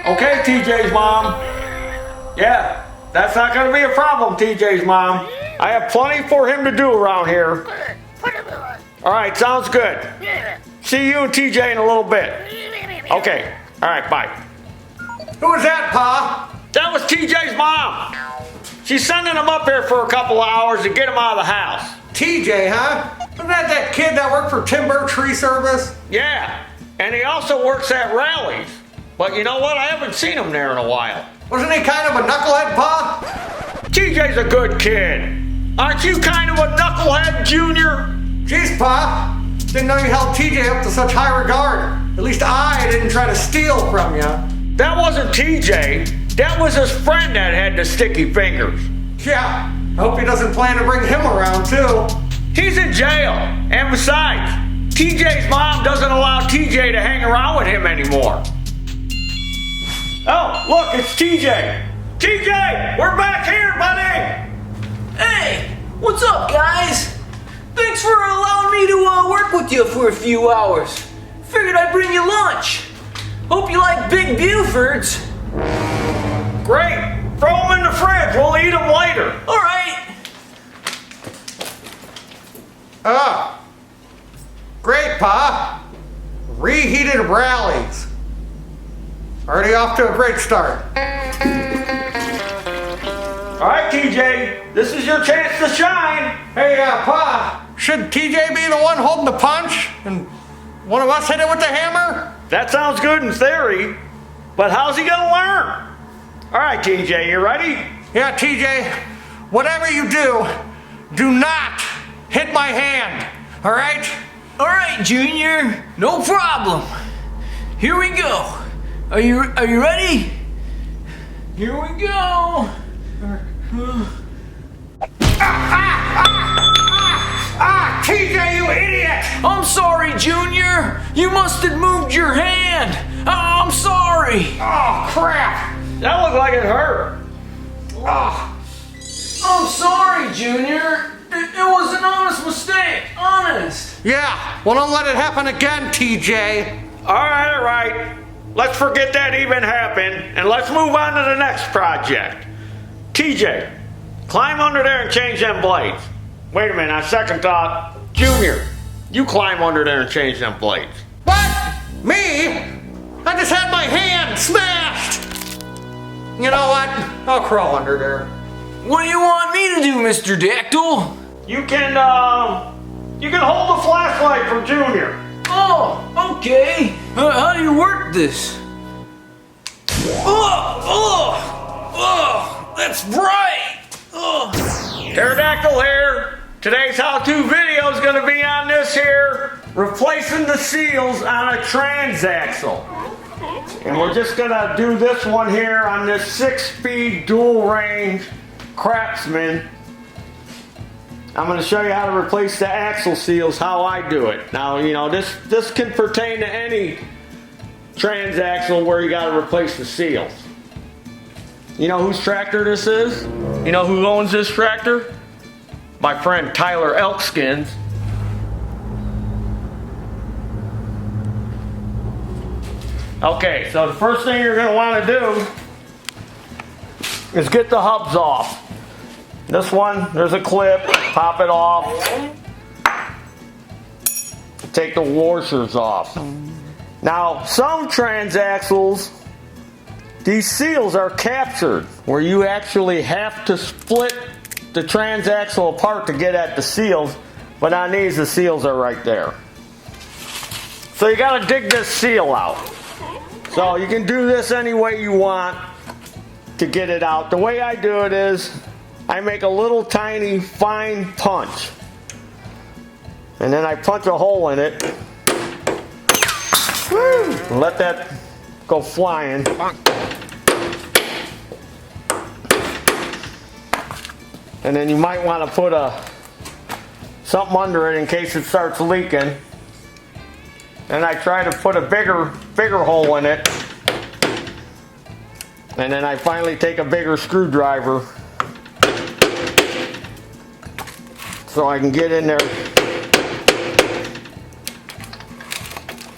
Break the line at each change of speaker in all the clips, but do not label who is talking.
Okay, TJ's mom. Yeah, that's not gonna be a problem, TJ's mom. I have plenty for him to do around here. All right, sounds good. See you and TJ in a little bit. Okay, all right, bye.
Who was that, Pa?
That was TJ's mom. She's sending him up here for a couple of hours to get him out of the house.
TJ, huh? Wasn't that kid that worked for Timber Tree Service?
Yeah, and he also works at rallies. But you know what? I haven't seen him there in a while.
Wasn't he kind of a knucklehead, Pa?
TJ's a good kid. Aren't you kind of a knucklehead, Junior?
Jeez, Pa. Didn't know you held TJ up to such high regard. At least I didn't try to steal from you.
That wasn't TJ. That was his friend that had the sticky fingers.
Yeah, I hope he doesn't plan to bring him around, too.
He's in jail. And besides, TJ's mom doesn't allow TJ to hang around with him anymore. Oh, look, it's TJ. TJ, we're back here, buddy.
Hey, what's up, guys? Thanks for allowing me to work with you for a few hours. Figured I'd bring you lunch. Hope you like Big Bufords.
Great. Throw them in the fridge. We'll eat them later.
All right.
Great, Pa. Reheated rallies. Already off to a great start.
All right, TJ. This is your chance to shine.
Hey, Pa. Should TJ be the one holding the punch and one of us hit it with the hammer?
That sounds good in theory, but how's he gonna learn? All right, TJ, you ready?
Yeah, TJ, whatever you do, do not hit my hand, all right?
All right, Junior. No problem. Here we go. Are you ready? Here we go.
TJ, you idiot!
I'm sorry, Junior. You must have moved your hand. I'm sorry.
Oh, crap!
That looked like it hurt.
Oh.
I'm sorry, Junior. It was an honest mistake. Honest.
Yeah, well, don't let it happen again, TJ.
All right. Let's forget that even happened, and let's move on to the next project. TJ, climb under there and change them blades. Wait a minute, on second thought, Junior, you climb under there and change them blades.
What? Me? I just had my hand smashed! You know what? I'll crawl under there.
What do you want me to do, Mr. Dactyl?
You can hold the flashlight for Junior.
Oh, okay. How do you work this? Oh, that's bright.
Pterodactyl here. Today's how-to video is going to be on this here, replacing the seals on a transaxle. And we're just going to do this one here on this 6-speed dual-range Craftsman. I'm going to show you how to replace the axle seals, how I do it. Now, you know, this can pertain to any transaxle where you got to replace the seals. You know whose tractor this is? You know who owns this tractor? My friend Tyler Elkskins. Okay, so the first thing you're going to want to do is get the hubs off. This one, there's a clip, pop it off. Take the washers off. Now, some transaxles, these seals are captured, where you actually have to split the transaxle apart to get at the seals, but on these, the seals are right there. So you got to dig this seal out. So you can do this any way you want to get it out. The way I do it is, I make a little tiny fine punch. And then I punch a hole in it. Woo! And let that go flying. And then you might want to put something under it in case it starts leaking. And I try to put a bigger hole in it. And then I finally take a bigger screwdriver so I can get in there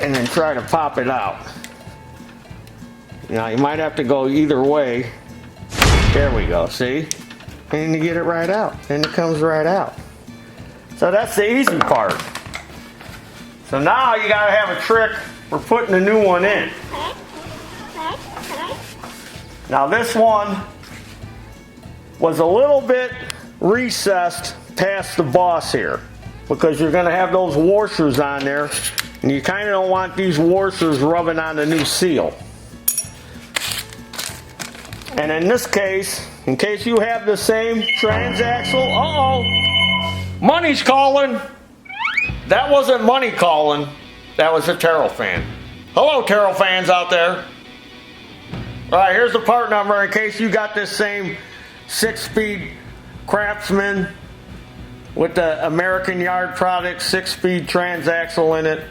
and then try to pop it out. Now you might have to go either way. There we go, see? And you get it right out. And it comes right out. So that's the easy part. So now you gotta have a trick for putting a new one in. Now this one was a little bit recessed past the boss here because you're gonna have those washers on there and you kinda don't want these washers rubbing on the new seal. And in this case, in case you have the same transaxle, money's calling. That wasn't money calling, that was a Taryl fan. Hello Taryl fans out there. Alright, here's the part number in case you got this same 6-speed Craftsman with the American Yard product 6-speed transaxle in it.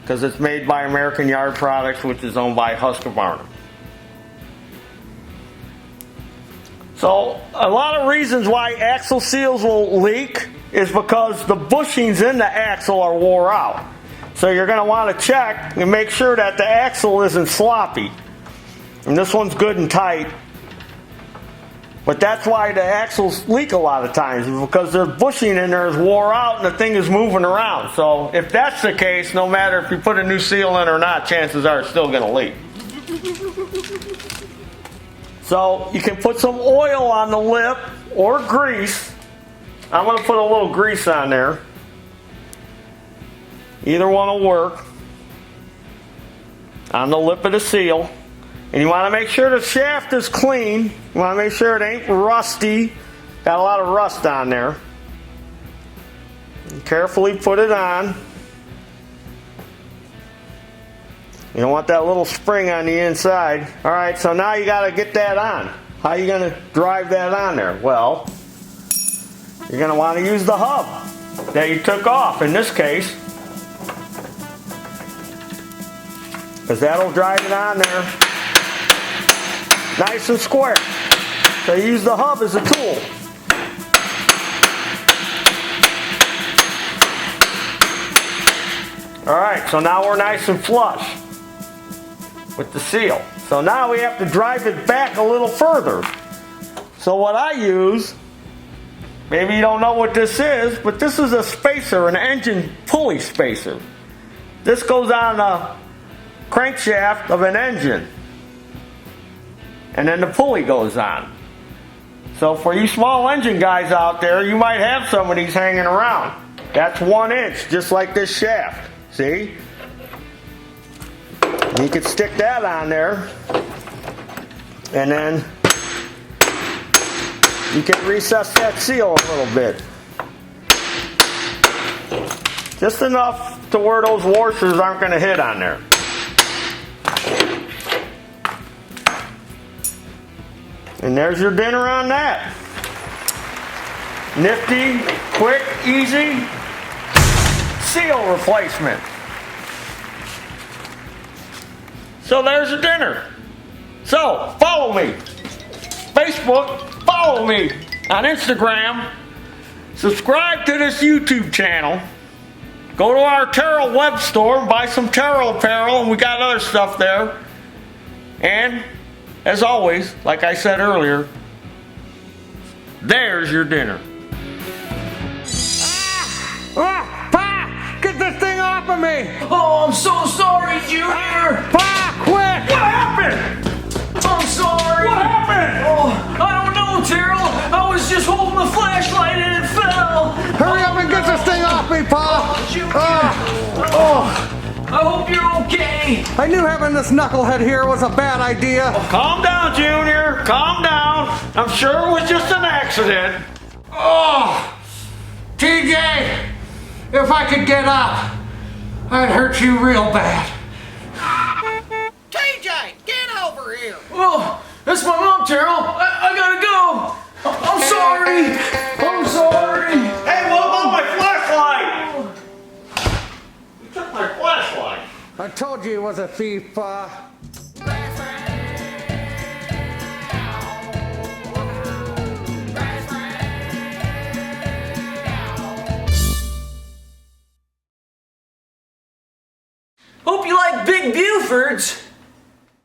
Because it's made by American Yard Products, which is owned by Husqvarna. So, a lot of reasons why axle seals will leak is because the bushings in the axle are wore out. So you're going to want to check and make sure that the axle isn't sloppy. And this one's good and tight. But that's why the axles leak a lot of times, because the bushing in there is wore out and the thing is moving around. So if that's the case, no matter if you put a new seal in or not, chances are it's still going to leak. So you can put some oil on the lip or grease. I'm going to put a little grease on there. Either one will work. On the lip of the seal. And you want to make sure the shaft is clean. You want to make sure it ain't rusty. Got a lot of rust on there. And carefully put it on. You don't want that little spring on the inside. Alright, so now you got to get that on. How are you going to drive that on there? Well, you're going to want to use the hub that you took off in this case. Because that'll drive it on there nice and square. So you use the hub as a tool. Alright, so now we're nice and flush with the seal. So now we have to drive it back a little further. So what I use, maybe you don't know what this is, but this is a spacer, an engine pulley spacer. This goes on the crankshaft of an engine. And then the pulley goes on. So for you small engine guys out there, you might have some of these hanging around. That's 1 inch, just like this shaft. See? You could stick that on there. And then you can recess that seal a little bit. Just enough to where those washers aren't going to hit on there. And there's your dinner on that. Nifty, quick, easy seal replacement. So there's your dinner. So follow me. Facebook, follow me on Instagram. Subscribe to this YouTube channel. Go to our Taryl web store and buy some Taryl apparel, and we got other stuff there. And as always, like I said earlier, there's your dinner.
Pa! Get this thing off of me!
Oh, I'm so sorry, Junior.
Pa! Quick!
What happened?
I'm sorry.
What happened?
Oh, I don't know, Taryl. I was just holding the flashlight and it fell.
Hurry up and get this thing off me, Pa!
Junior. I hope you're okay.
I knew having this knucklehead here was a bad idea.
Calm down, Junior. Calm down. I'm sure it was just an accident.
Oh! TJ! If I could get up, I'd hurt you real bad.
TJ, get over here!
Oh, that's my mom, Taryl. I gotta go. I'm sorry. I'm sorry.
Hey, what about my flashlight? You took my flashlight.
I told you he was a thief, Pa.
Hope you like Big Bufords.